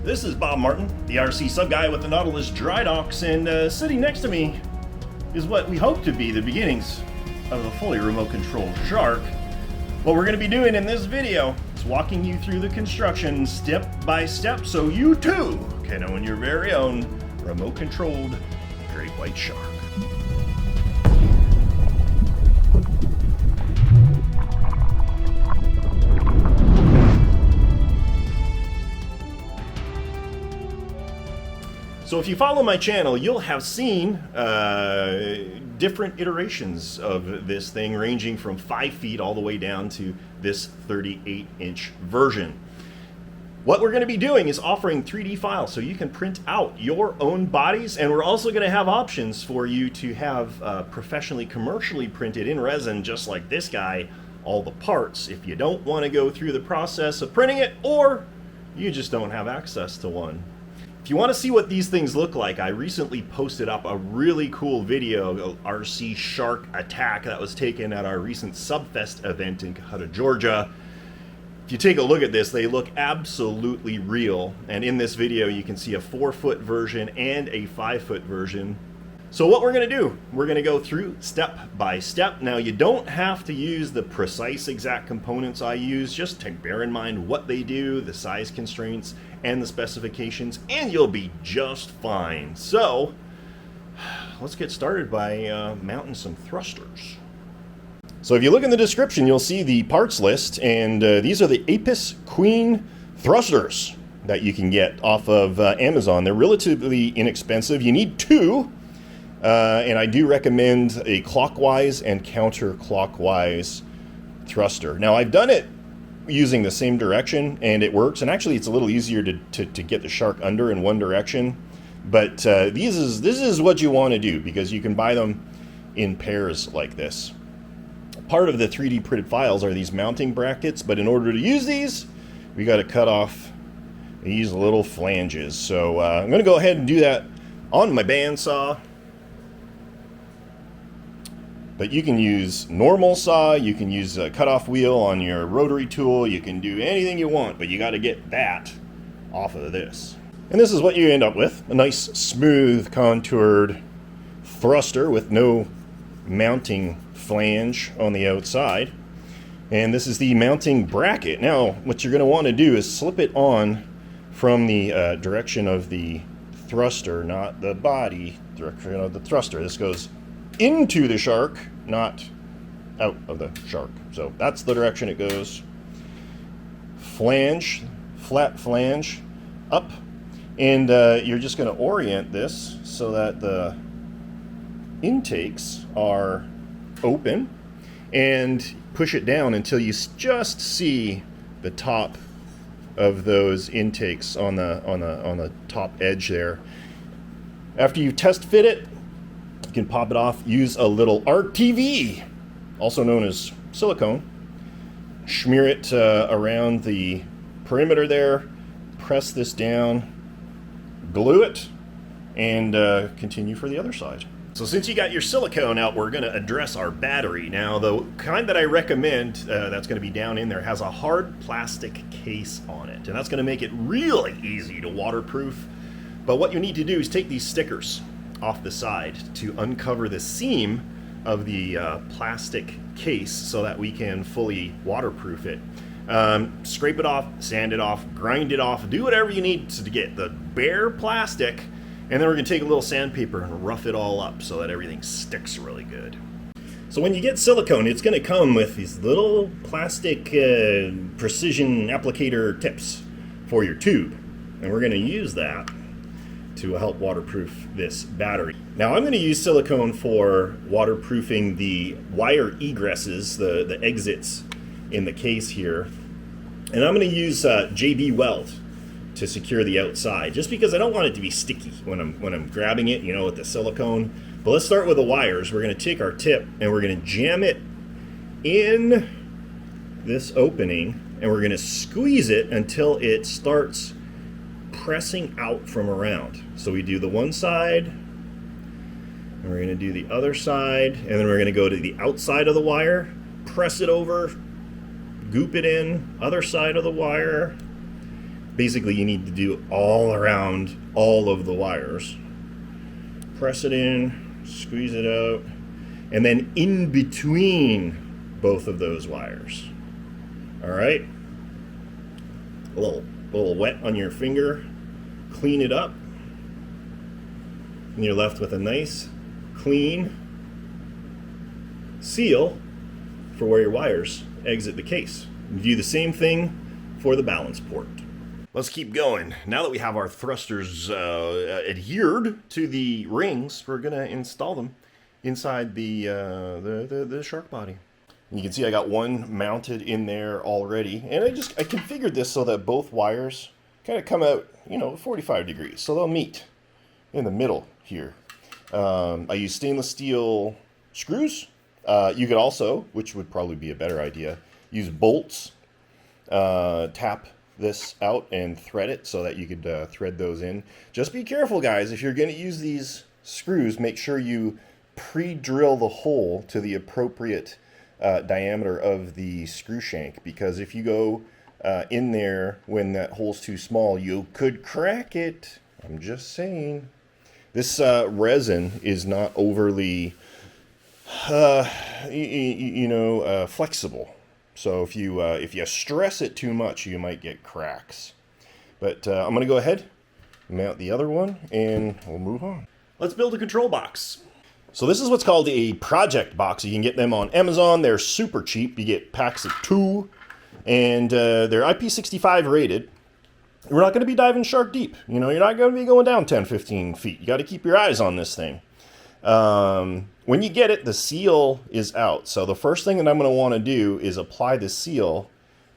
This is Bob Martin, the RCSubGuy with the Nautilus Dry Docks, and sitting next to me is what we hope to be the beginnings of a fully remote controlled shark. What we're going to be doing in this video is walking you through the construction step by step so you too can own your very own remote controlled great white shark. So if you follow my channel, you'll have seen different iterations of this thing, ranging from 5 feet all the way down to this 38-inch version. What we're going to be doing is offering 3D files so you can print out your own bodies, and we're also going to have options for you to have professionally, commercially printed in resin, just like this guy, all the parts if you don't want to go through the process of printing it, or you just don't have access to one. If you want to see what these things look like, I recently posted up a really cool video of RC Shark Attack that was taken at our recent Subfest event in Cohutta, Georgia. If you take a look at this, they look absolutely real. And in this video, you can see a 4-foot version and a 5-foot version. So what we're going to do, we're going to go through step by step. Now, you don't have to use the precise exact components I use, just to bear in mind what they do, the size constraints, and the specifications, and you'll be just fine. So let's get started by mounting some thrusters. So if you look in the description, you'll see the parts list, and these are the Apis Queen thrusters that you can get off of Amazon. They're relatively inexpensive. You need 2. And I do recommend a clockwise and counterclockwise thruster. Now, I've done it using the same direction and it works, and actually it's a little easier to get the shark under in one direction, but this is what you want to do, because you can buy them in pairs like this. Part of the 3D printed files are these mounting brackets, but in order to use these, we got to cut off these little flanges. So I'm going to go ahead and do that on my bandsaw. But you can use normal saw, you can use a cutoff wheel on your rotary tool, you can do anything you want, but you got to get that off of this. And this is what you end up with, a nice smooth contoured thruster with no mounting flange on the outside. And this is the mounting bracket. Now, what you're going to want to do is slip it on from the direction of the thruster, not the body direction of the thruster. This goes into the shark, not out of the shark. So that's the direction it goes. Flange, flat flange, up. And you're just going to orient this so that the intakes are open, and push it down until you just see the top of those intakes on the top edge there. After you test fit it, you can pop it off. Use a little RTV, also known as silicone. Smear it around the perimeter there. Press this down. Glue it. And continue for the other side. So since you got your silicone out, we're going to address our battery. Now, the kind that I recommend that's going to be down in there has a hard plastic case on it. And that's going to make it really easy to waterproof. But what you need to do is take these stickers off the side to uncover the seam of the plastic case so that we can fully waterproof it. Scrape it off, sand it off, grind it off, do whatever you need to get the bare plastic, and then we're going to take a little sandpaper and rough it all up so that everything sticks really good. So when you get silicone, it's going to come with these little plastic precision applicator tips for your tube, and we're going to use that to help waterproof this battery. Now, I'm going to use silicone for waterproofing the wire egresses, the exits in the case here. And I'm going to use JB Weld to secure the outside, just because I don't want it to be sticky when I'm grabbing it, you know, with the silicone. But let's start with the wires. We're going to take our tip and we're going to jam it in this opening, and we're going to squeeze it until it starts pressing out from around. So we do the one side, and we're going to do the other side, and then we're going to go to the outside of the wire, press it over, goop it in, other side of the wire, basically you need to do all around all of the wires. Press it in, squeeze it out, and then in between both of those wires. All right, a little wet on your finger, clean it up, and you're left with a nice, clean seal for where your wires exit the case. Do the same thing for the balance port. Let's keep going. Now that we have our thrusters adhered to the rings, we're gonna install them inside the shark body. You can see I got one mounted in there already, and I configured this so that both wires kind of come out, 45 degrees, so they'll meet in the middle here. I use stainless steel screws. You could also, which would probably be a better idea, use bolts. Tap this out and thread it so that you could thread those in. Just be careful, guys. If you're going to use these screws, make sure you pre-drill the hole to the appropriate diameter of the screw shank, because if you go in there when that hole's too small, you could crack it. I'm just saying. This resin is not overly flexible. So if you stress it too much, you might get cracks. But I'm going to go ahead, mount the other one, and we'll move on. Let's build a control box. So this is what's called a project box. You can get them on Amazon. They're super cheap. You get packs of 2, and they're IP65 rated. We're not going to be diving shark deep. You're not going to be going down 10, 15 feet. You got to keep your eyes on this thing. When you get it, the seal is out. So the first thing that I'm going to want to do is apply the seal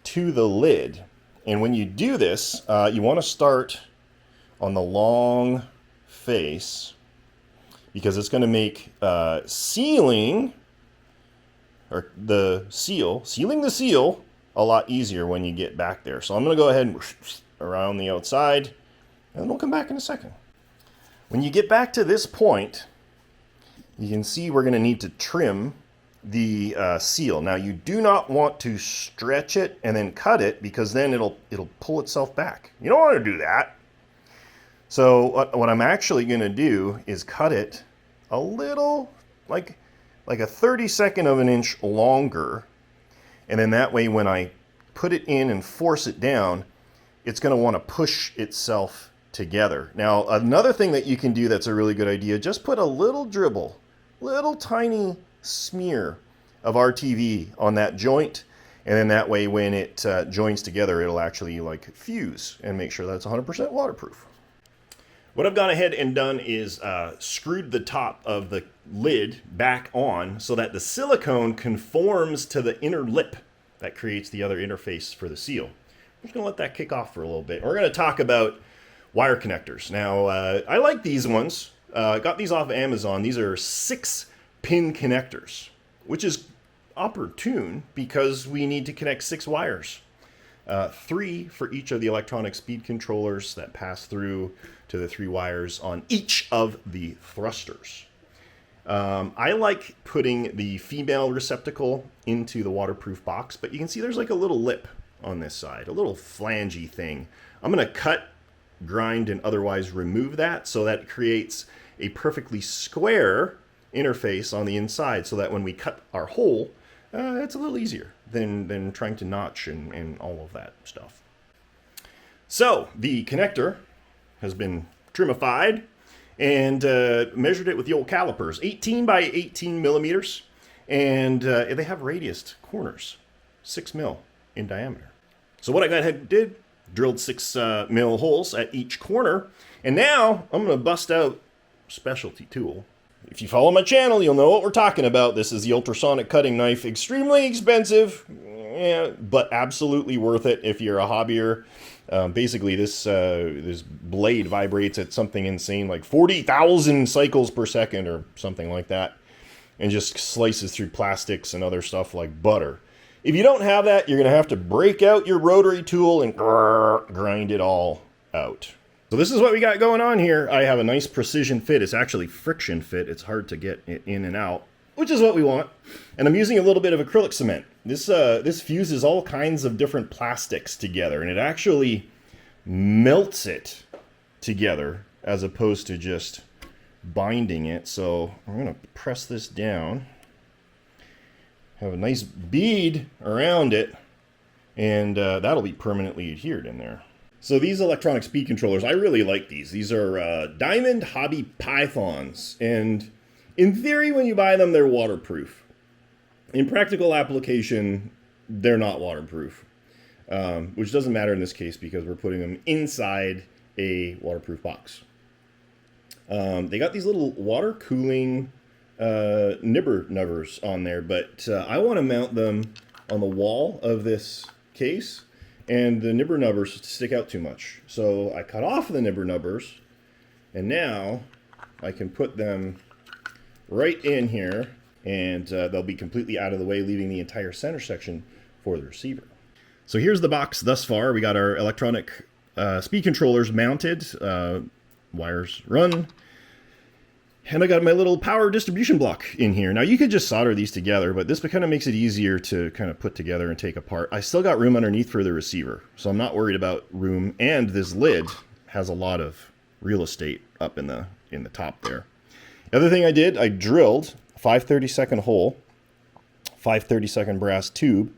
to the lid. And when you do this, you want to start on the long face, because it's going to make sealing the seal a lot easier when you get back there. So I'm going to go ahead and around the outside, and we'll come back in a second. When you get back to this point, you can see we're going to need to trim the seal. Now, you do not want to stretch it and then cut it, because then it'll pull itself back. You don't want to do that. So what I'm actually going to do is cut it a little, like a 32nd of an inch longer, and then that way when I put it in and force it down, it's going to want to push itself together. Now, another thing that you can do that's a really good idea, just put a little dribble, little tiny smear of RTV on that joint, and then that way when it joins together, it'll actually fuse and make sure that's 100% waterproof. What I've gone ahead and done is screwed the top of the lid back on so that the silicone conforms to the inner lip that creates the other interface for the seal. I'm just going to let that kick off for a little bit. We're going to talk about wire connectors. Now, I like these ones. Got these off of Amazon. These are 6-pin connectors, which is opportune because we need to connect 6 wires. 3 for each of the electronic speed controllers that pass through to the 3 wires on each of the thrusters. I like putting the female receptacle into the waterproof box, but you can see there's a little lip on this side, a little flangey thing. I'm going to cut, grind, and otherwise remove that so that it creates a perfectly square interface on the inside, so that when we cut our hole, it's a little easier than trying to notch and all of that stuff. So the connector has been trimified and measured it with the old calipers, 18 by 18 millimeters, and they have radiused corners, 6 mil in diameter. So what I got ahead and did, drilled 6 mil holes at each corner, and now I'm going to bust out a specialty tool. If you follow my channel, you'll know what we're talking about. This is the ultrasonic cutting knife. Extremely expensive, but absolutely worth it if you're a hobbyer. Basically, this blade vibrates at something insane, like 40,000 cycles per second or something like that, and just slices through plastics and other stuff like butter. If you don't have that, you're going to have to break out your rotary tool and grind it all out. So this is what we got going on here. I have a nice precision fit. It's actually friction fit. It's hard to get it in and out, which is what we want. And I'm using a little bit of acrylic cement. This fuses all kinds of different plastics together, and it actually melts it together as opposed to just binding it. So I'm going to press this down, have a nice bead around it, and that'll be permanently adhered in there. So these electronic speed controllers, I really like these. These are Diamond Hobby Pythons, and in theory, when you buy them, they're waterproof. In practical application, they're not waterproof, which doesn't matter in this case because we're putting them inside a waterproof box. They got these little water cooling nibber nubbers on there, but I want to mount them on the wall of this case, and the nibber nubbers stick out too much. So I cut off the nibber nubbers, and now I can put them right in here, and they'll be completely out of the way, leaving the entire center section for the receiver. So here's the box thus far. We got our electronic speed controllers mounted, wires run, and I got my little power distribution block in here. Now you could just solder these together, but this kind of makes it easier to kind of put together and take apart. I still got room underneath for the receiver, so I'm not worried about room, and this lid has a lot of real estate up in the top there. The other thing I did, I drilled a 5/32 hole, 5/32 brass tube,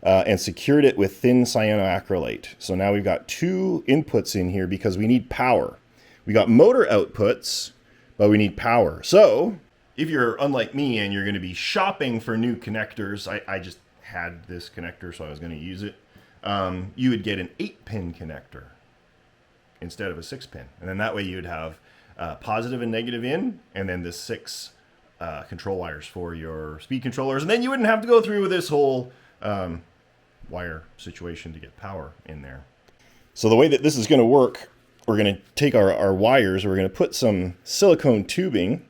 and secured it with thin cyanoacrylate. So now we've got two inputs in here because we need power. We got motor outputs, but we need power. So if you're unlike me and you're going to be shopping for new connectors, I just had this connector, so I was going to use it. You would get an 8-pin connector instead of a 6-pin. And then that way you'd have positive and negative in, and then the 6 control wires for your speed controllers. And then you wouldn't have to go through with this whole wire situation to get power in there. So the way that this is going to work, we're going to take our wires, we're going to put some silicone tubing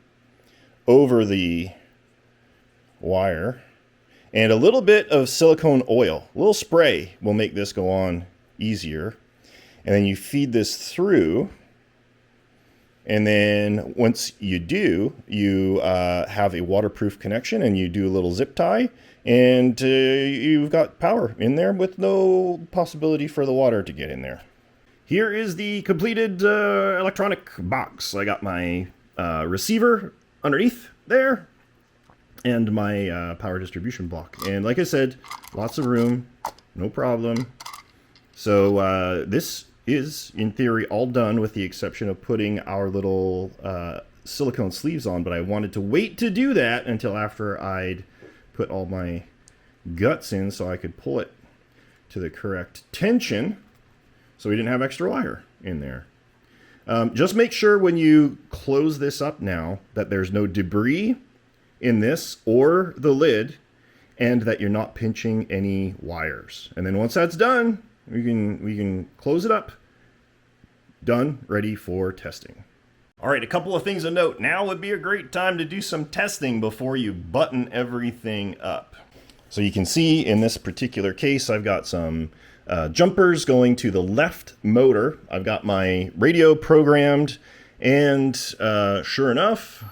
over the wire, and a little bit of silicone oil. A little spray will make this go on easier. And then you feed this through, and then once you do, you have a waterproof connection, and you do a little zip tie, and you've got power in there with no possibility for the water to get in there. Here is the completed electronic box. I got my receiver underneath there, and my power distribution block. And like I said, lots of room, no problem. So this is, in theory, all done with the exception of putting our little silicone sleeves on, but I wanted to wait to do that until after I'd put all my guts in so I could pull it to the correct tension so we didn't have extra wire in there. Just make sure when you close this up now that there's no debris in this or the lid, and that you're not pinching any wires. And then once that's done, we can close it up. Done, ready for testing. All right, a couple of things to note. Now would be a great time to do some testing before you button everything up. So you can see in this particular case, I've got some jumpers going to the left motor. I've got my radio programmed, and sure enough,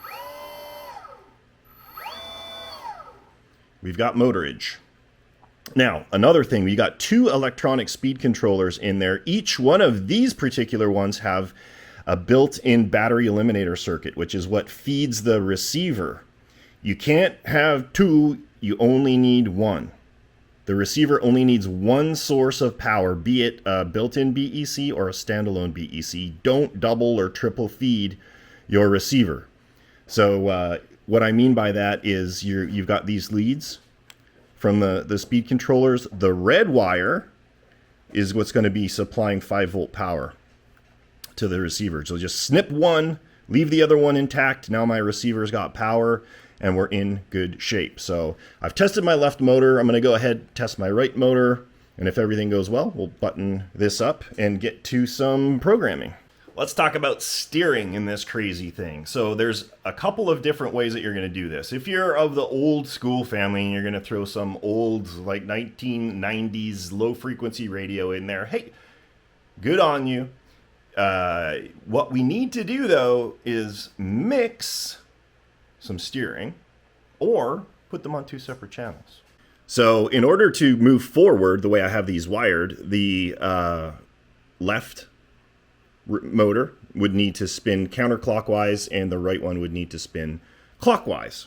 we've got motorage. Now, another thing, we got 2 electronic speed controllers in there. Each one of these particular ones have a built-in battery eliminator circuit, which is what feeds the receiver. You can't have 2, you only need 1. The receiver only needs 1 source of power, be it a built-in BEC or a standalone BEC. Don't double or triple feed your receiver. So what I mean by that is you've got these leads from the speed controllers. The red wire is what's going to be supplying 5-volt power to the receiver. So just snip one, leave the other one intact. Now my receiver's got power, and we're in good shape. So I've tested my left motor. I'm going to go ahead and test my right motor, and if everything goes well, we'll button this up and get to some programming. Let's talk about steering in this crazy thing. So there's a couple of different ways that you're going to do this. If you're of the old school family and you're going to throw some old, like 1990s low frequency radio in there, hey, good on you. What we need to do though is mix some steering or put them on 2 separate channels. So in order to move forward the way I have these wired, the left motor would need to spin counterclockwise, and the right one would need to spin clockwise.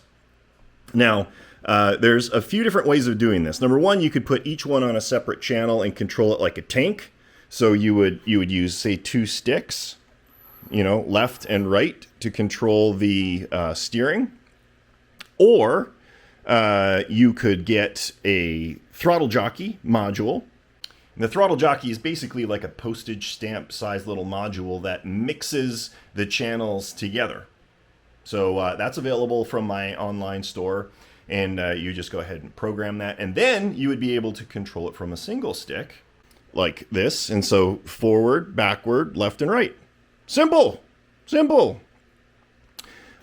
Now, there's a few different ways of doing this. Number one, you could put each one on a separate channel and control it like a tank. So you would use, say, 2 sticks, left and right, to control the steering. Or you could get a throttle jockey module. And the throttle jockey is basically like a postage stamp sized little module that mixes the channels together. So that's available from my online store, and you just go ahead and program that, and then you would be able to control it from a single stick like this. And so forward, backward, left and right. Simple.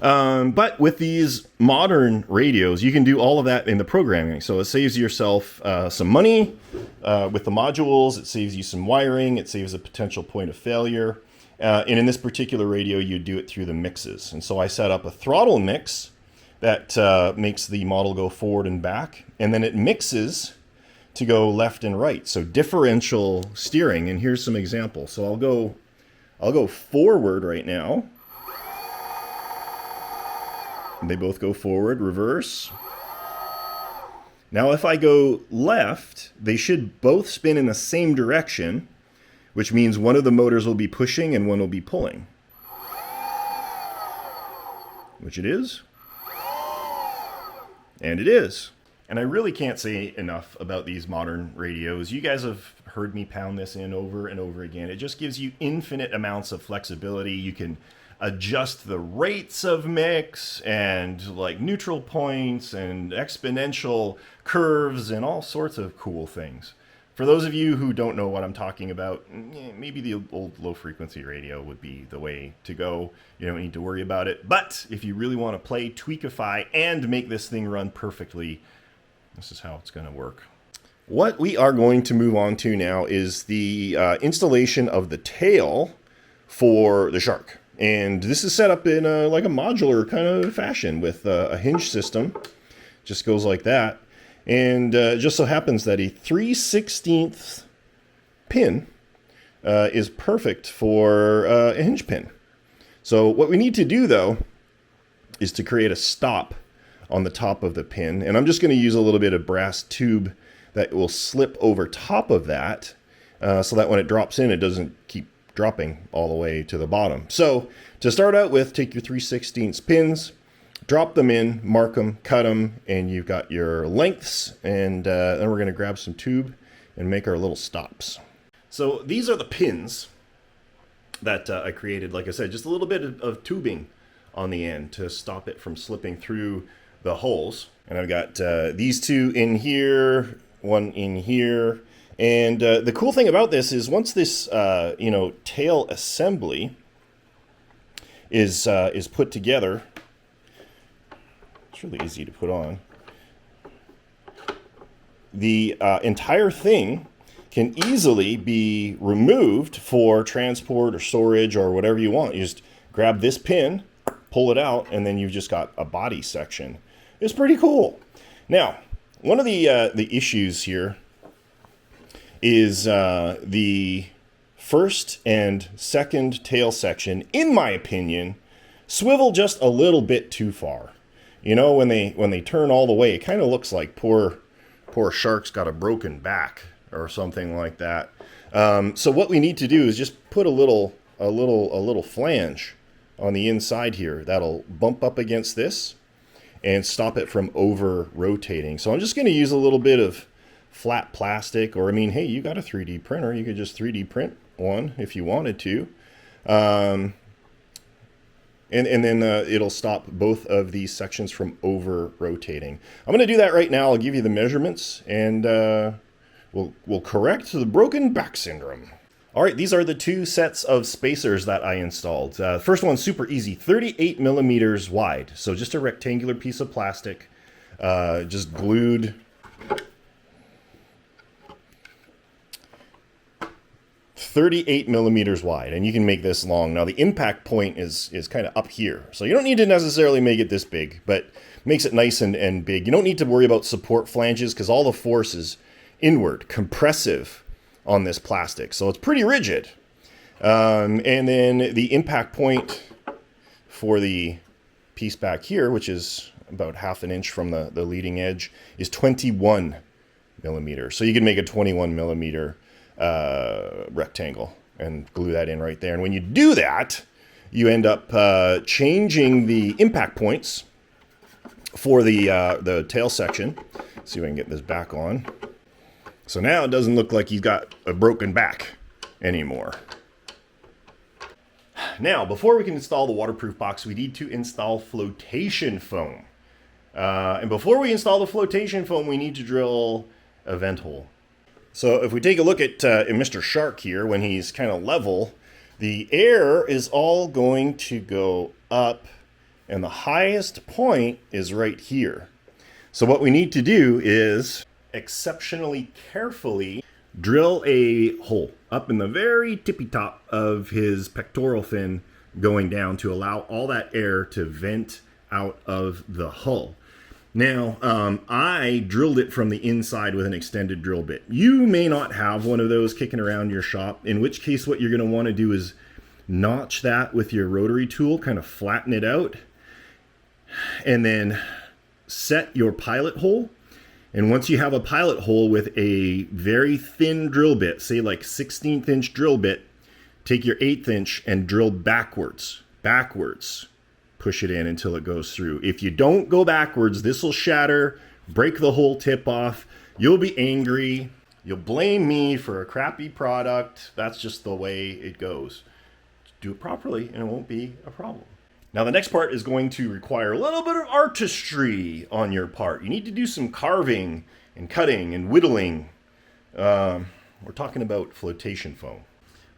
But with these modern radios, you can do all of that in the programming. So it saves yourself some money with the modules. It saves you some wiring. It saves a potential point of failure. And in this particular radio, you do it through the mixes. And so I set up a throttle mix that makes the model go forward and back. And then it mixes to go left and right. So differential steering. And here's some examples. So I'll go forward right now. And they both go forward, reverse. Now if I go left, they should both spin in the same direction, which means one of the motors will be pushing and one will be pulling. Which it is. And it is. And I really can't say enough about these modern radios. You guys have heard me pound this in over and over again. It just gives you infinite amounts of flexibility. You can adjust the rates of mix and like neutral points and exponential curves and all sorts of cool things. For those of you who don't know what I'm talking about, maybe the old low frequency radio would be the way to go. You don't need to worry about it. But if you really want to play Tweakify and make this thing run perfectly, this is how it's going to work. What we are going to move on to now is the installation of the tail for the Shark. And this is set up in like a modular kind of fashion with a hinge system. Just goes like that. And it just so happens that a 3/16 pin is perfect for a hinge pin. So what we need to do, though, is to create a stop on the top of the pin. And I'm just going to use a little bit of brass tube that will slip over top of that so that when it drops in, it doesn't keep dropping all the way to the bottom. So to start out with, take your 3/16 pins, drop them in, mark them, cut them, and you've got your lengths. And then we're going to grab some tube and make our little stops. So these are the pins that I created. Like I said, just a little bit of tubing on the end to stop it from slipping through the holes. And I've got these two in here, one in here. And the cool thing about this is once this tail assembly is put together, it's really easy to put on. The entire thing can easily be removed for transport or storage or whatever you want. You just grab this pin, pull it out, and then you've just got a body section. It's pretty cool. Now, one of the issues here is the first and second tail section, in my opinion, swivel just a little bit too far. You know, when they turn all the way, it kind of looks like poor Shark's got a broken back or something like that. So what we need to do is just put a little flange on the inside here that'll bump up against this and stop it from over rotating. So I'm just going to use a little bit of flat plastic, or I mean, hey, you got a 3D printer. You could just 3D print one if you wanted to. And then it'll stop both of these sections from over rotating. I'm going to do that right now. I'll give you the measurements, and we'll correct the broken back syndrome. All right, these are the two sets of spacers that I installed. First one's super easy, 38 millimeters wide. So just a rectangular piece of plastic, just glued. .38 millimeters wide, and you can make this long. Now the impact point is kind of up here, so you don't need to necessarily make it this big, but makes it nice and big. You don't need to worry about support flanges because all the force is inward, compressive on this plastic, so it's pretty rigid. And then the impact point for the piece back here, which is about 1/2 inch from the leading edge, is 21 millimeters. So you can make a 21 millimeter rectangle and glue that in right there. And when you do that, you end up changing the impact points for the tail section. Let's see if I can get this back on. So now it doesn't look like he's got a broken back anymore. Now, before we can install the waterproof box, we need to install flotation foam. And before we install the flotation foam, we need to drill a vent hole. So if we take a look at Mr. Shark here, when he's kind of level, the air is all going to go up, and the highest point is right here. So what we need to do is exceptionally carefully drill a hole up in the very tippy top of his pectoral fin going down to allow all that air to vent out of the hull. Now, I drilled it from the inside with an extended drill bit. You may not have one of those kicking around your shop, in which case what you're going to want to do is notch that with your rotary tool, kind of flatten it out, and then set your pilot hole. And once you have a pilot hole with a very thin drill bit, say like 16th inch drill bit, take your 1/8 inch and drill backwards. Push it in until it goes through. If you don't go backwards, this will shatter, break the whole tip off. You'll be angry. You'll blame me for a crappy product. That's just the way it goes. Do it properly and it won't be a problem. Now the next part is going to require a little bit of artistry on your part. You need to do some carving and cutting and whittling. We're talking about flotation foam.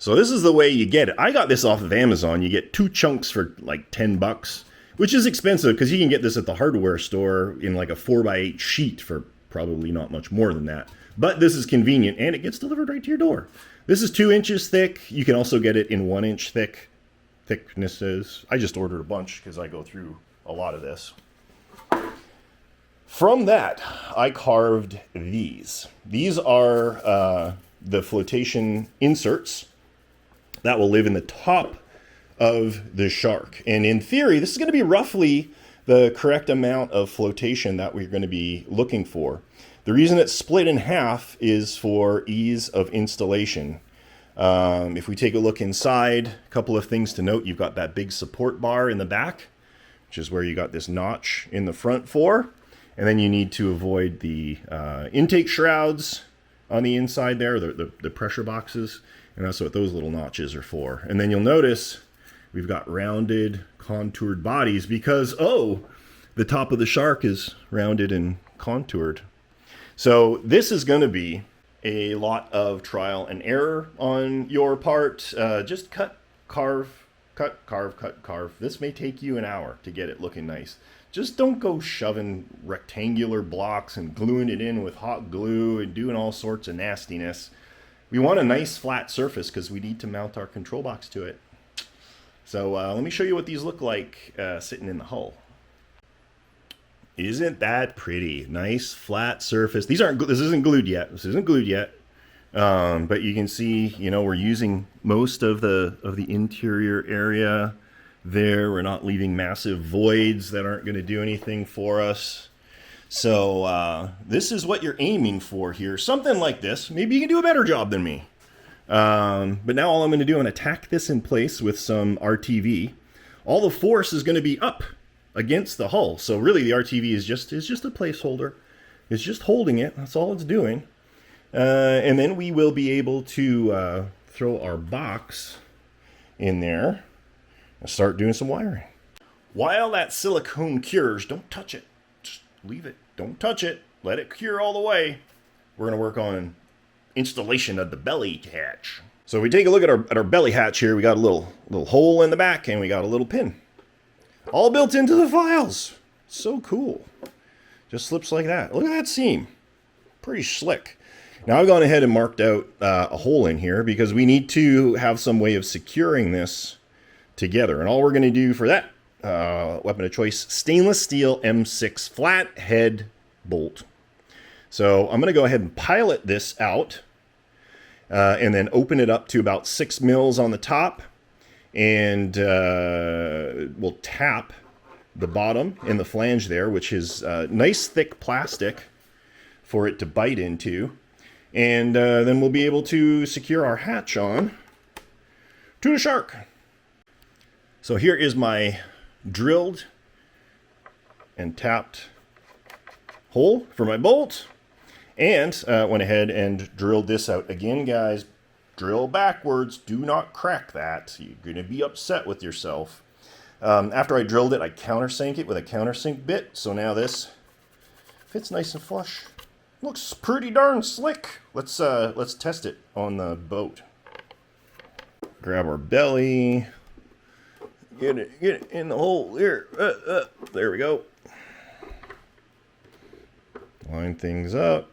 So this is the way you get it. I got this off of Amazon. You get 2 chunks for like $10, which is expensive because you can get this at the hardware store in like a 4x8 sheet for probably not much more than that. But this is convenient and it gets delivered right to your door. This is 2 inches thick. You can also get it in 1 inch thicknesses. I just ordered a bunch because I go through a lot of this. From that, I carved these. These are the flotation inserts that will live in the top of the shark. And in theory, this is going to be roughly the correct amount of flotation that we're going to be looking for. The reason it's split in half is for ease of installation. If we take a look inside, a couple of things to note. You've got that big support bar in the back, which is where you got this notch in the front for. And then you need to avoid the intake shrouds on the inside there, the pressure boxes. And that's what those little notches are for. And then you'll notice we've got rounded, contoured bodies because, oh, the top of the shark is rounded and contoured. So this is going to be a lot of trial and error on your part. Just cut, carve. This may take you an hour to get it looking nice. Just don't go shoving rectangular blocks and gluing it in with hot glue and doing all sorts of nastiness. We want a nice flat surface because we need to mount our control box to it. So let me show you what these look like sitting in the hull. Isn't that pretty? Nice flat surface. This isn't glued yet. But you can see, you know, we're using most of the interior area there. We're not leaving massive voids that aren't going to do anything for us. So this is what you're aiming for here. Something like this. Maybe you can do a better job than me. But now all I'm going to do, I'm going to tack this in place with some RTV. All the force is going to be up against the hull. So really the RTV is just a placeholder. It's just holding it. That's all it's doing. And then we will be able to throw our box in there and start doing some wiring. While that silicone cures, don't touch it. Just leave it. Don't touch it. Let it cure all the way. We're going to work on installation of the belly hatch. So we take a look at our belly hatch here. We got a little hole in the back and we got a little pin. All built into the files. So cool. Just slips like that. Look at that seam. Pretty slick. Now I've gone ahead and marked out a hole in here because we need to have some way of securing this together. And all we're going to do for that weapon of choice, stainless steel M6 flat head bolt. So I'm going to go ahead and pilot this out. and then open it up to about 6 mils on the top, and we'll tap the bottom and the flange there, which is nice thick plastic for it to bite into, and then we'll be able to secure our hatch on to the shark. So here is my drilled and tapped hole for my bolt, and went ahead and drilled this out. Again, guys, drill backwards. Do not crack that. You're going to be upset with yourself. After I drilled it, I countersink it with a countersink bit, so now this fits nice and flush. Looks pretty darn slick. Let's test it on the boat. Grab our belly. Get it in the hole here. There we go. Line things up.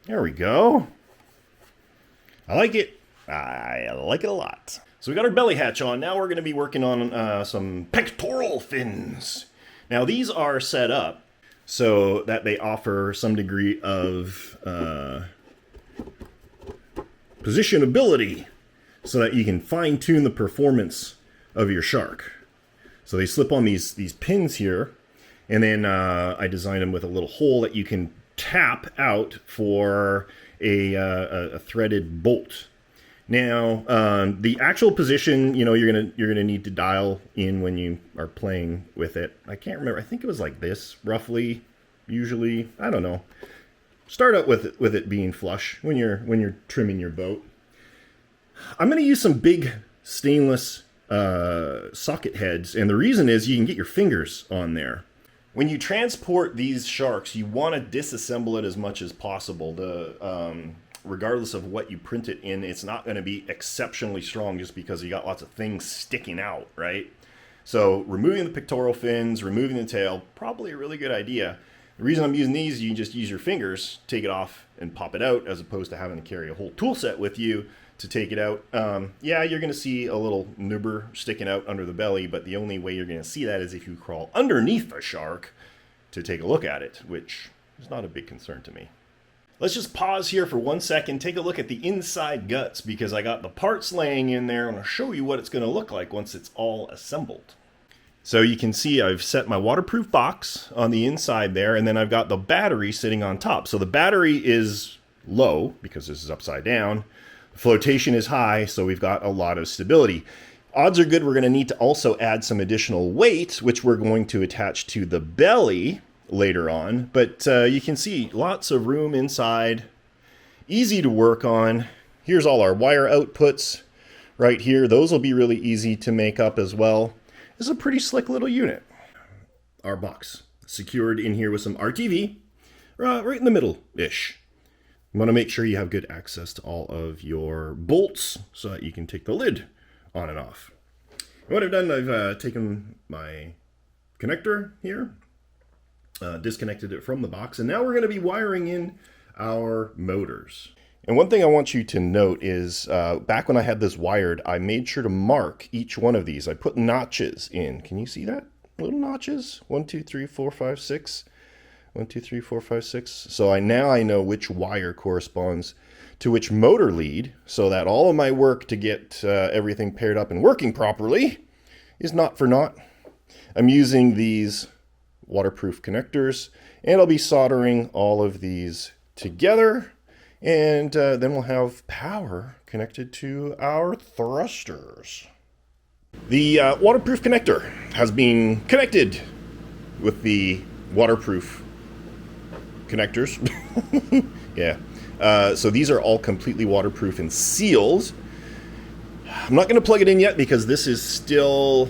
There we go. I like it. I like it a lot. So we got our belly hatch on. Now we're going to be working on some pectoral fins. Now these are set up so that they offer some degree of positionability, so that you can fine-tune the performance of your shark. So they slip on these pins here, and then I designed them with a little hole that you can tap out for a threaded bolt. Now, the actual position, you know, you're gonna need to dial in when you are playing with it. I can't remember. I think it was like this, roughly. Usually, I don't know. Start out with it being flush when you're trimming your boat. I'm going to use some big stainless socket heads, and the reason is you can get your fingers on there. When you transport these sharks, you want to disassemble it as much as possible. Regardless of what you print it in, it's not going to be exceptionally strong just because you got lots of things sticking out, right? So removing the pectoral fins, removing the tail, probably a really good idea. The reason I'm using these, you can just use your fingers, take it off and pop it out, as opposed to having to carry a whole tool set with you to take it out. Yeah, you're going to see a little nubber sticking out under the belly, but the only way you're going to see that is if you crawl underneath a shark to take a look at it, which is not a big concern to me. Let's just pause here for 1 second, take a look at the inside guts, because I got the parts laying in there, and I'll show you what it's going to look like once it's all assembled. So you can see I've set my waterproof box on the inside there, and then I've got the battery sitting on top. So the battery is low because this is upside down. Flotation is high, so we've got a lot of stability. Odds are good we're going to need to also add some additional weight, which we're going to attach to the belly later on. But you can see lots of room inside, easy to work on. Here's all our wire outputs right here. Those will be really easy to make up as well. This is a pretty slick little unit. Our box secured in here with some RTV, right in the middle-ish. You want to make sure you have good access to all of your bolts so that you can take the lid on and off. And what I've done, I've taken my connector here, disconnected it from the box, and now we're going to be wiring in our motors. And one thing I want you to note is back when I had this wired, I made sure to mark each one of these. I put notches in. Can you see that? Little notches? 1, 2, 3, 4, 5, 6. 1, 2, 3, 4, 5, 6. So now I know which wire corresponds to which motor lead, so that all of my work to get everything paired up and working properly is not for naught. I'm using these waterproof connectors, and I'll be soldering all of these together. And then we'll have power connected to our thrusters. The waterproof connector has been connected with the waterproof connectors. Yeah. So these are all completely waterproof and sealed. I'm not going to plug it in yet because this is still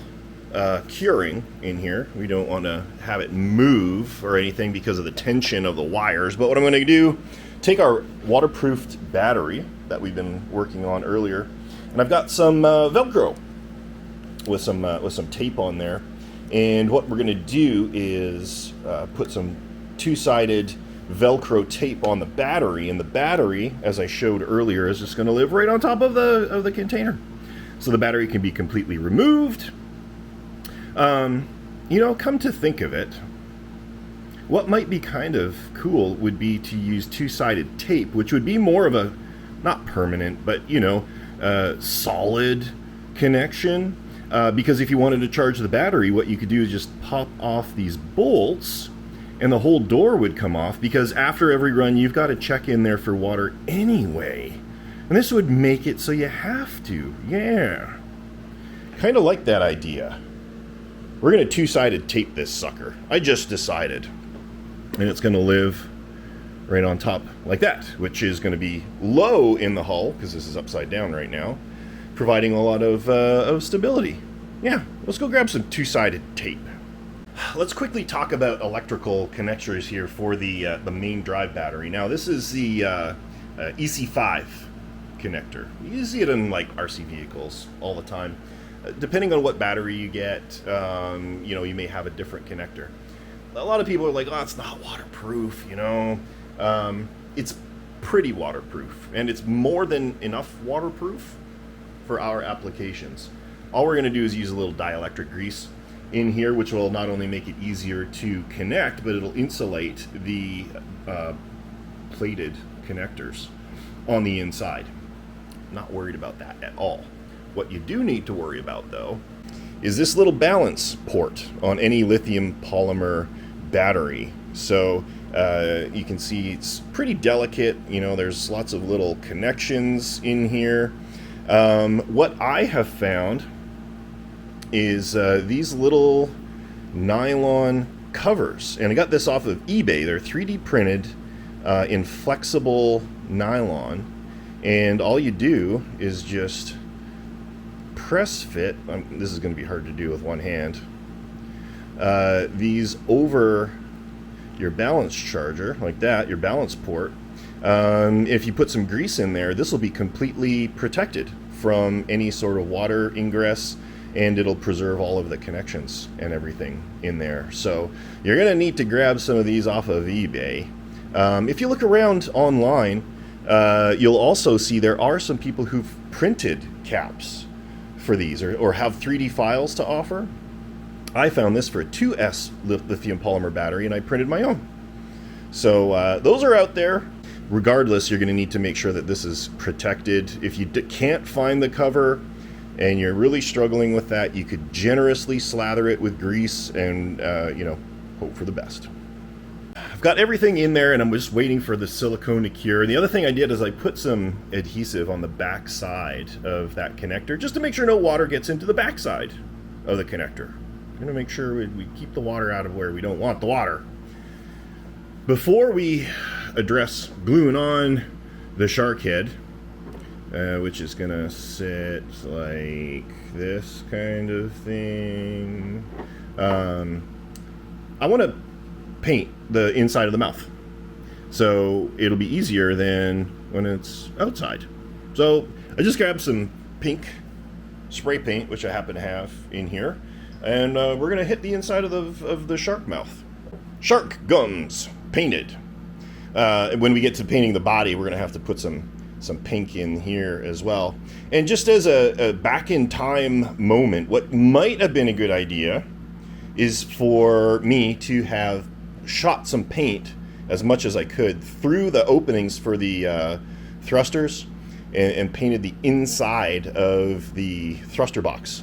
curing in here. We don't want to have it move or anything because of the tension of the wires. But what I'm going to do, take our waterproofed battery that we've been working on earlier, and I've got some Velcro with some tape on there. And what we're going to do is put some two-sided Velcro tape on the battery, and the battery, as I showed earlier, is just going to live right on top of the container, so the battery can be completely removed. You know, come to think of it, What might be kind of cool would be to use two-sided tape, which would be more of a, not permanent, but, you know, solid connection. Because if you wanted to charge the battery, what you could do is just pop off these bolts and the whole door would come off, because after every run you've got to check in there for water anyway. And this would make it so you have to. Yeah. Kind of like that idea. We're going to two-sided tape this sucker. I just decided. And it's going to live right on top like that, which is going to be low in the hull, because this is upside down right now, providing a lot of stability. Yeah, let's go grab some two-sided tape. Let's quickly talk about electrical connectors here for the main drive battery. Now, this is the EC5 connector. You see it in like RC vehicles all the time. Depending on what battery you get, you know, you may have a different connector. A lot of people are like, oh, it's not waterproof, you know. It's pretty waterproof, and it's more than enough waterproof for our applications. All we're going to do is use a little dielectric grease in here, which will not only make it easier to connect, but it'll insulate the plated connectors on the inside. Not worried about that at all. What you do need to worry about, though, is this little balance port on any lithium polymer battery. So you can see it's pretty delicate. You know, there's lots of little connections in here. What I have found is these little nylon covers, and I got this off of eBay. They're 3D printed in flexible nylon, and all you do is just press fit. This is going to be hard to do with one hand. These over your balance charger, like that, your balance port. If you put some grease in there, this will be completely protected from any sort of water ingress, and it'll preserve all of the connections and everything in there. So you're going to need to grab some of these off of eBay. If you look around online, you'll also see there are some people who've printed caps for these, or have 3D files to offer. I found this for a 2S lithium polymer battery, and I printed my own. So those are out there. Regardless, you're going to need to make sure that this is protected. If you can't find the cover and you're really struggling with that, you could generously slather it with grease and, you know, hope for the best. I've got everything in there, and I'm just waiting for the silicone to cure. And the other thing I did is I put some adhesive on the back side of that connector, just to make sure no water gets into the back side of the connector. I'm going to make sure we keep the water out of where we don't want the water. Before we address gluing on the shark head, which is going to sit like this kind of thing, I want to paint the inside of the mouth, so it'll be easier than when it's outside. So I just grabbed some pink spray paint, which I happen to have in here, and we're going to hit the inside of the shark mouth. Shark gums painted. When we get to painting the body, we're going to have to put some pink in here as well. And just as a back in time moment, what might have been a good idea is for me to have shot some paint as much as I could through the openings for the thrusters, and painted the inside of the thruster box.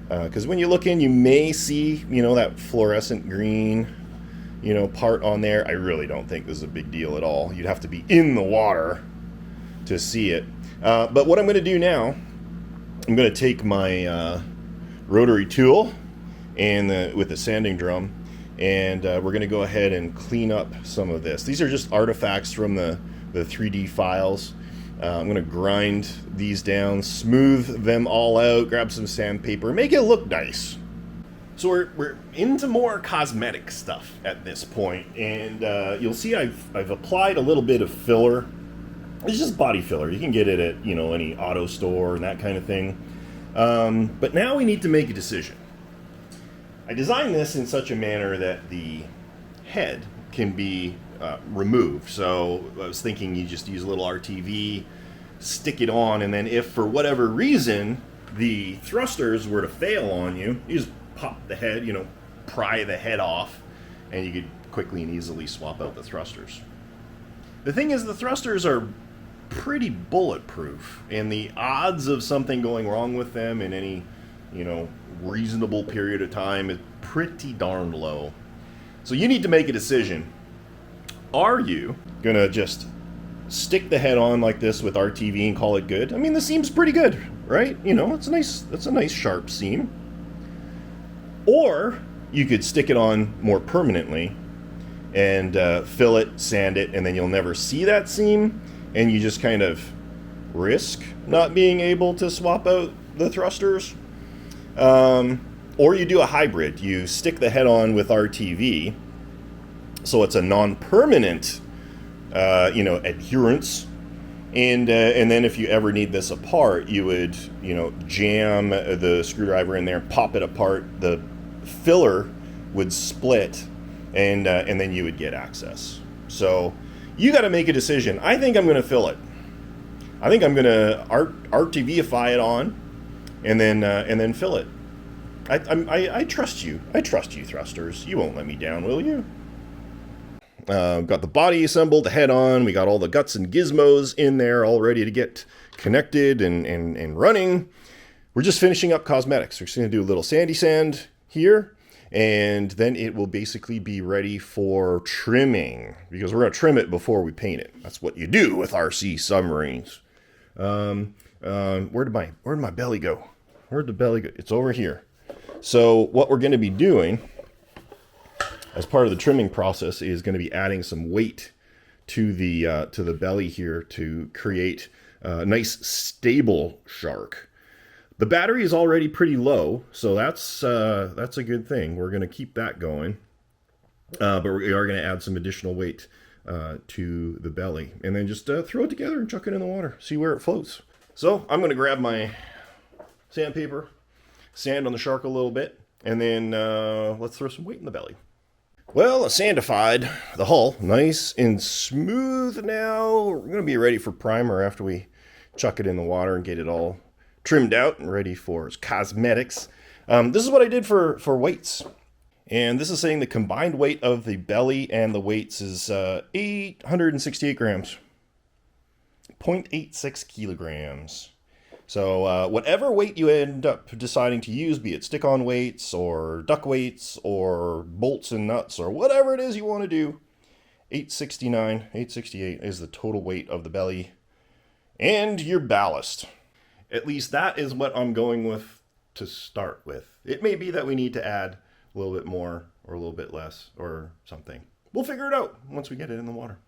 Because when you look in, you may see, you know, that fluorescent green, you know, part on there. I really don't think this is a big deal at all. You'd have to be in the water to see it. But what I'm going to do now, I'm going to take my rotary tool and with the sanding drum, and we're going to go ahead and clean up some of this. These are just artifacts from the 3D files. I'm going to grind these down, smooth them all out, grab some sandpaper, make it look nice. So we're into more cosmetic stuff at this point, and you'll see I've applied a little bit of filler. It's just body filler. You can get it at, you know, any auto store and that kind of thing. But now we need to make a decision. I designed this in such a manner that the head can be removed. So I was thinking you just use a little RTV, stick it on, and then if for whatever reason the thrusters were to fail on you, you just pop the head, you know, pry the head off, and you could quickly and easily swap out the thrusters. The thing is, the thrusters are pretty bulletproof, and the odds of something going wrong with them in any, reasonable period of time is pretty darn low. So you need to make a decision. Are you gonna just stick the head on like this with RTV and call it good? I mean, this seam's pretty good, right? It's a nice sharp seam. Or you could stick it on more permanently and fill it, sand it, and then you'll never see that seam, and you just kind of risk not being able to swap out the thrusters. Or you do a hybrid. You stick the head on with RTV, so it's a non-permanent, adherence. And then if you ever need this apart, you would, jam the screwdriver in there, pop it apart. The filler would split, and then you would get access. So you got to make a decision. I think I'm going to fill it. I think I'm going to RTVify it on, and then fill it. I trust you. I trust you, thrusters. You won't let me down, will you? Got the body assembled, the head on. We got all the guts and gizmos in there, all ready to get connected and running. We're just finishing up cosmetics. We're just going to do a little sandy sand here, and then it will basically be ready for trimming, because we're going to trim it before we paint it. That's what you do with RC submarines. Where did my belly go? Where'd the belly go? It's over here. So what we're going to be doing as part of the trimming process is going to be adding some weight to the belly here to create a nice stable shark. The battery is already pretty low, so that's a good thing. We're going to keep that going, but we are going to add some additional weight to the belly, and then just throw it together and chuck it in the water, see where it floats. So I'm going to grab my sandpaper, sand on the shark a little bit, and then let's throw some weight in the belly. Well, I sandified the hull, nice and smooth now. We're going to be ready for primer after we chuck it in the water and get it all trimmed out and ready for cosmetics. This is what I did for weights. And this is saying the combined weight of the belly and the weights is 868 grams. 0.86 kilograms. So whatever weight you end up deciding to use, be it stick-on weights or duck weights or bolts and nuts or whatever it is you want to do, 868 is the total weight of the belly and your ballast. At least that is what I'm going with to start with. It may be that we need to add a little bit more or a little bit less or something. We'll figure it out once we get it in the water.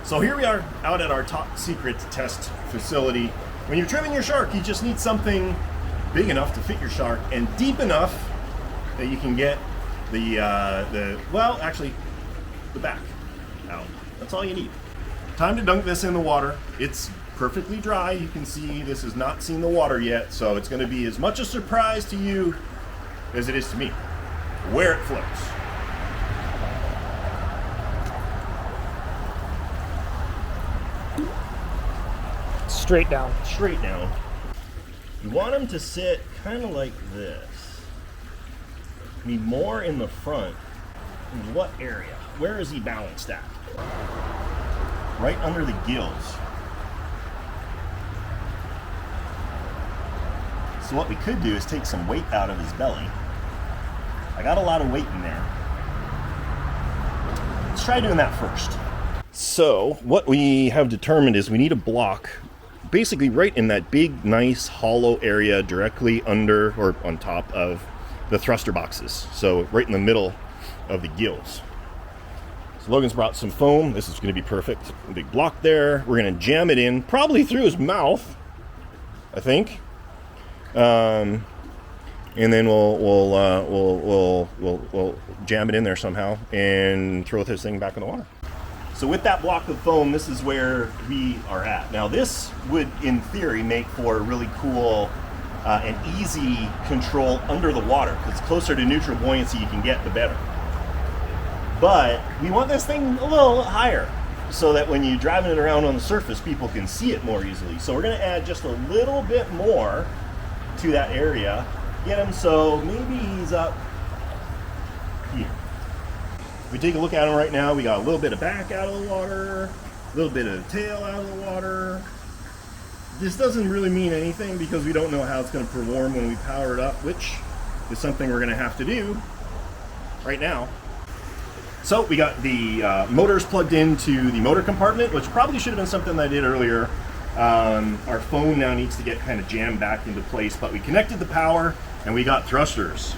So here we are out at our top secret test facility. When you're trimming your shark, you just need something big enough to fit your shark and deep enough that you can get the back out. That's all you need. Time to dunk this in the water. It's perfectly dry. You can see this has not seen the water yet, so it's going to be as much a surprise to you as it is to me where it floats. Straight down. Straight down. You want them to sit kind of like this. You need more in the front. In what area? Where is he balanced at? Right under the gills. So what we could do is take some weight out of his belly. I got a lot of weight in there. Let's try doing that first. So what we have determined is we need a block basically right in that big, nice, hollow area directly under or on top of the thruster boxes. So right in the middle of the gills. So Logan's brought some foam. This is going to be perfect. A big block there. We're going to jam it in, probably through his mouth, I think. And then we'll jam it in there somehow and throw this thing back in the water. So with that block of foam, this is where we are at. Now this would, in theory, make for a really cool and easy control under the water, because the closer to neutral buoyancy you can get, the better. But we want this thing a little higher so that when you're driving it around on the surface, people can see it more easily. So we're going to add just a little bit more to that area. Get him so maybe he's up here. If we take a look at them right now, we got a little bit of back out of the water, a little bit of tail out of the water. This doesn't really mean anything because we don't know how it's going to perform when we power it up, which is something we're going to have to do right now. So we got the motors plugged into the motor compartment, which probably should have been something that I did earlier. Our phone now needs to get kind of jammed back into place, but we connected the power and we got thrusters.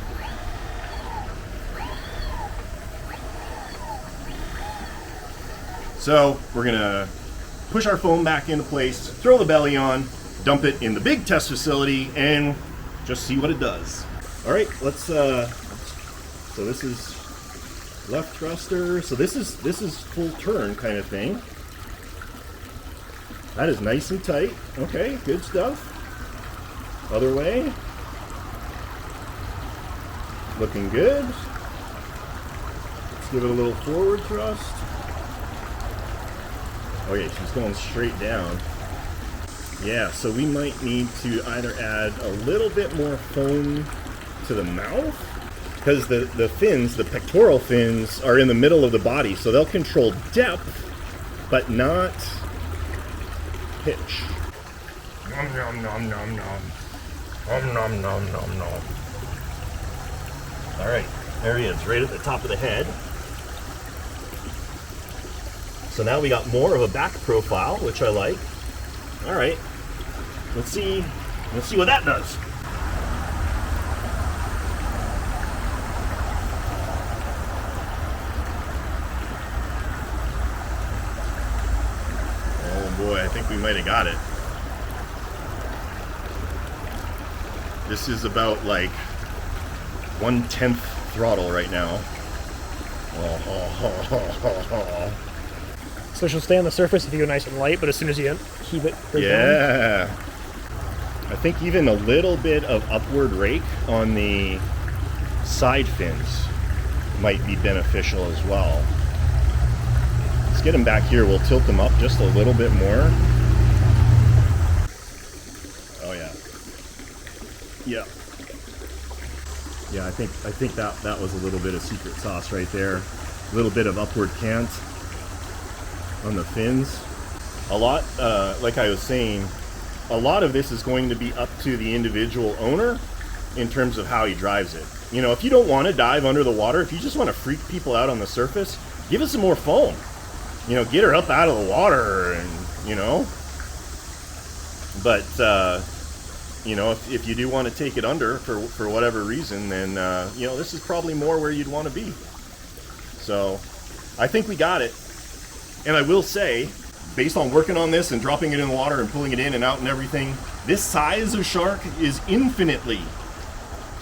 So we're gonna push our foam back into place, throw the belly on, dump it in the big test facility, and just see what it does. All right, let's. So this is left thruster. So this is full turn kind of thing. That is nice and tight. Okay, good stuff. Other way. Looking good. Let's give it a little forward thrust. Okay, she's going straight down. Yeah, so we might need to either add a little bit more foam to the mouth, because the fins, the pectoral fins, are in the middle of the body, so they'll control depth, but not pitch. Nom nom nom nom nom. Nom nom nom nom nom. All right, there he is, right at the top of the head. So now we got more of a back profile, which I like. All right, let's see what that does. Oh boy, I think we might have got it. This is about like 1/10 throttle right now. So she'll stay on the surface if you go nice and light, but as soon as you heave it, yeah. I think even a little bit of upward rake on the side fins might be beneficial as well. Let's get them back here. We'll tilt them up just a little bit more. Oh yeah. Yeah. Yeah, I think that was a little bit of secret sauce right there. A little bit of upward cant on the fins. A lot, like I was saying, a lot of this is going to be up to the individual owner in terms of how he drives it. You know, if you don't want to dive under the water, if you just want to freak people out on the surface, give it some more foam. You know, get her up out of the water, and you know. But you know, if you do want to take it under for whatever reason, then you know, this is probably more where you'd want to be. So I think we got it. And I will say, based on working on this and dropping it in the water and pulling it in and out and everything, this size of shark is infinitely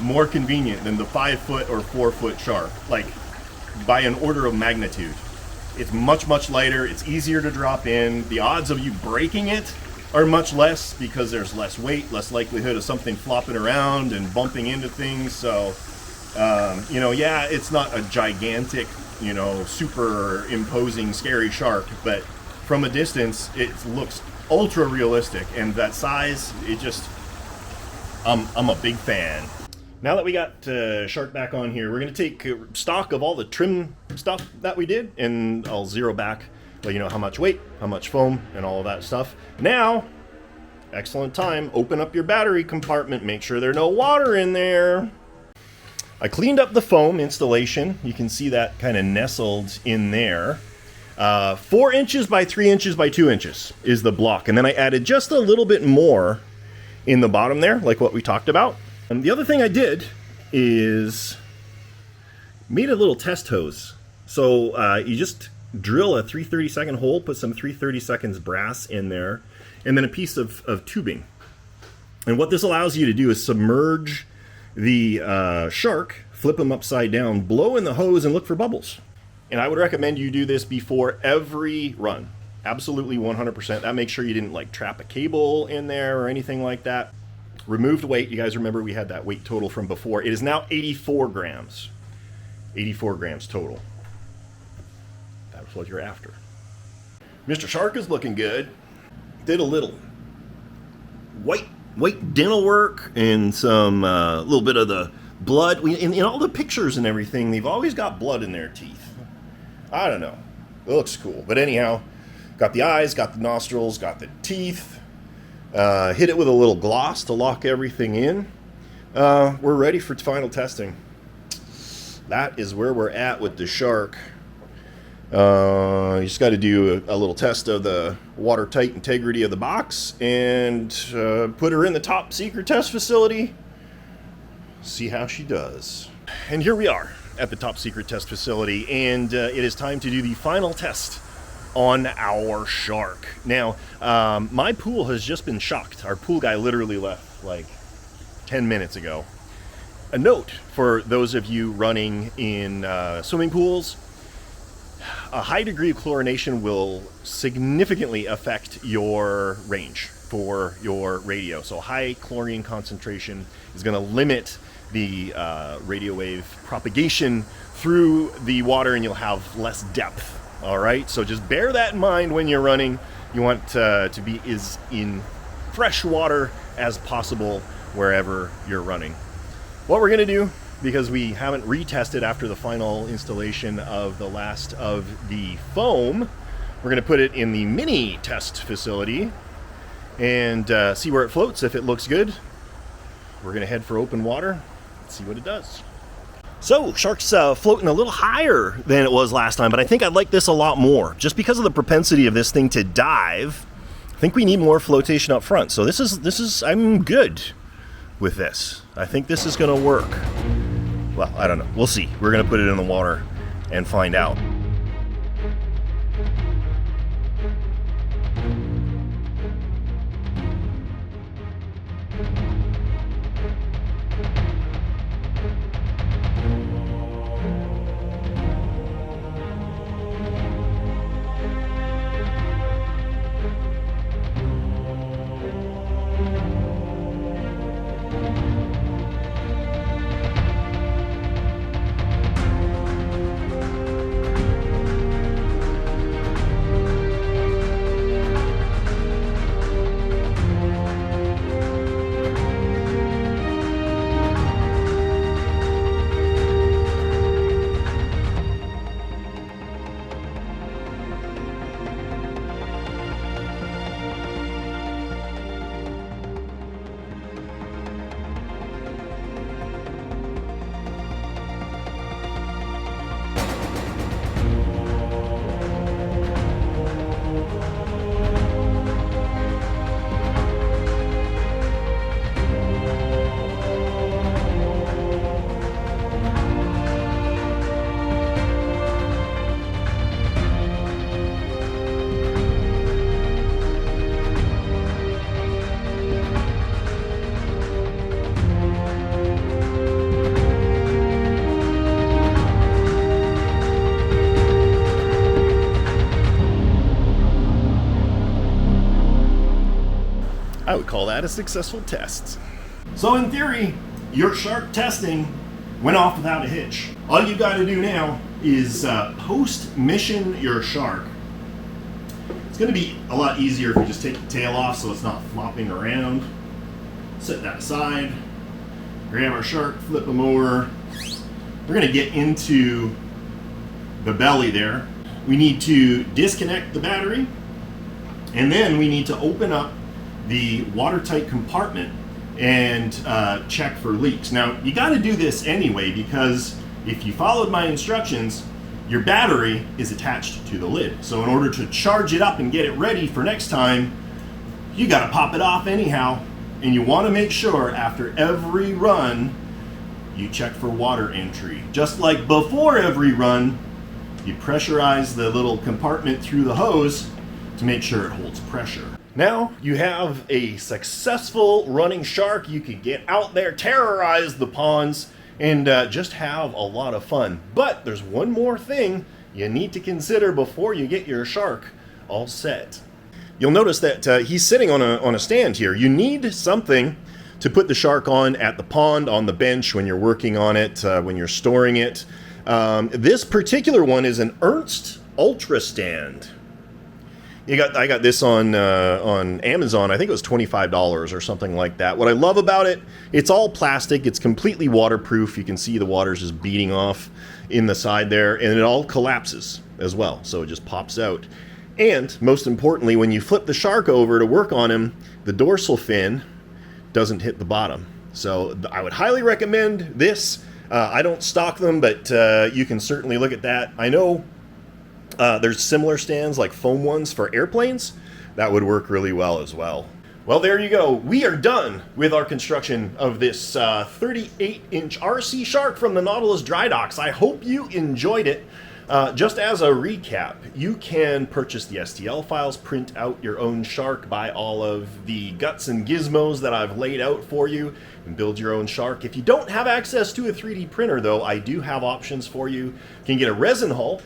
more convenient than the 5-foot or 4-foot shark, like by an order of magnitude. It's much, much lighter. It's easier to drop in. The odds of you breaking it are much less because there's less weight, less likelihood of something flopping around and bumping into things. So, you know, yeah, it's not a gigantic, you know, super imposing, scary shark, but from a distance, it looks ultra realistic, and that size, it just, I'm a big fan. Now that we got shark back on here, we're going to take stock of all the trim stuff that we did, and I'll zero back, let you know how much weight, how much foam, and all of that stuff. Now, excellent time, open up your battery compartment, make sure there's no water in there. I cleaned up the foam installation. You can see that kind of nestled in there. 4 inches by 3 inches by 2 inches is the block. And then I added just a little bit more in the bottom there, like what we talked about. And the other thing I did is made a little test hose. So you just drill a 3/32 hole, put some 3/32 brass in there, and then a piece of tubing. And what this allows you to do is submerge the shark, flip them upside down, blow in the hose, and look for bubbles. And I would recommend you do this before every run. Absolutely 100%. That makes sure you didn't like trap a cable in there or anything like that. Removed weight. You guys remember we had that weight total from before. It is now 84 grams. 84 grams total. That's what you're after. Mr. Shark is looking good. Did a little white dental work and some little bit of the blood. In all the pictures and everything, they've always got blood in their teeth. I don't know. It looks cool. But anyhow, got the eyes, got the nostrils, got the teeth. Hit it with a little gloss to lock everything in. We're ready for final testing. That is where we're at with the shark. You just got to do a little test of the watertight integrity of the box and put her in the top secret test facility. See how she does. And here we are at the top secret test facility, and it is time to do the final test on our shark. Now, my pool has just been shocked. Our pool guy literally left like 10 minutes ago. A note for those of you running in swimming pools: a high degree of chlorination will significantly affect your range for your radio. So high chlorine concentration is going to limit the radio wave propagation through the water, and you'll have less depth. All right, so just bear that in mind when you're running. You want to be as in fresh water as possible wherever you're running. What we're going to do, because we haven't retested after the final installation of the last of the foam, we're going to put it in the mini test facility and see where it floats. If it looks good, we're going to head for open water and see what it does. So, shark's floating a little higher than it was last time, but I think I'd like this a lot more. Just because of the propensity of this thing to dive, I think we need more flotation up front. So this is I'm good with this. I think this is going to work. Well, I don't know. We'll see. We're going to put it in the water and find out. I would call that a successful test. So in theory, your shark testing went off without a hitch. All you got to do now is post-mission your shark. It's going to be a lot easier if we just take the tail off so it's not flopping around. Set that aside. Grab our shark, flip them over. We're going to get into the belly there. We need to disconnect the battery, and then we need to open up the watertight compartment and check for leaks. Now, you got to do this anyway, because if you followed my instructions, your battery is attached to the lid. So in order to charge it up and get it ready for next time, you got to pop it off anyhow. And you want to make sure after every run, you check for water entry. Just like before every run, you pressurize the little compartment through the hose to make sure it holds pressure. Now you have a successful running shark. You can get out there, terrorize the ponds, and just have a lot of fun. But there's one more thing you need to consider before you get your shark all set. You'll notice that he's sitting on a stand here. You need something to put the shark on at the pond, on the bench, when you're working on it, when you're storing it. This particular one is an Ernst Ultra Stand. I got this on Amazon. I think it was $25 or something like that. What I love about it, it's all plastic. It's completely waterproof. You can see the water's just beating off in the side there, and it all collapses. as well, so it just pops out. And most importantly, when you flip the shark over to work on him, the dorsal fin doesn't hit the bottom. So I would highly recommend this. I don't stock them, but you can certainly look at that. I know there's similar stands like foam ones for airplanes. That would work really well as well. Well, there you go. We are done with our construction of this 38-inch RC Shark from the Nautilus Dry Docks. I hope you enjoyed it. Just as a recap, you can purchase the STL files, print out your own shark, buy all of the guts and gizmos that I've laid out for you, and build your own shark. If you don't have access to a 3D printer, though, I do have options for you. You can get a resin hull,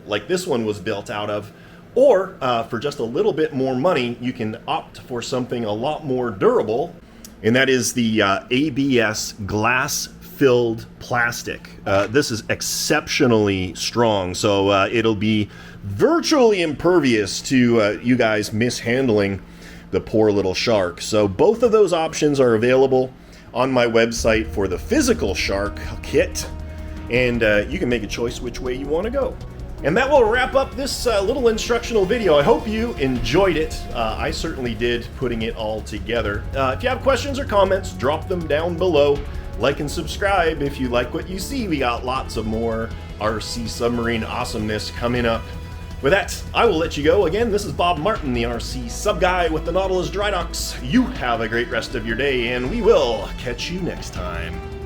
like this one was built out of, or for just a little bit more money, you can opt for something a lot more durable, and that is the ABS glass-filled plastic. This is exceptionally strong, so it'll be virtually impervious to you guys mishandling the poor little shark. So both of those options are available on my website for the physical shark kit, and you can make a choice which way you want to go. And that will wrap up this little instructional video. I hope you enjoyed it. I certainly did, putting it all together. If you have questions or comments, drop them down below. Like and subscribe if you like what you see. We got lots of more RC submarine awesomeness coming up. With that, I will let you go. Again, this is Bob Martin, the RCSubGuy with the Nautilus Dry Docks. You have a great rest of your day, and we will catch you next time.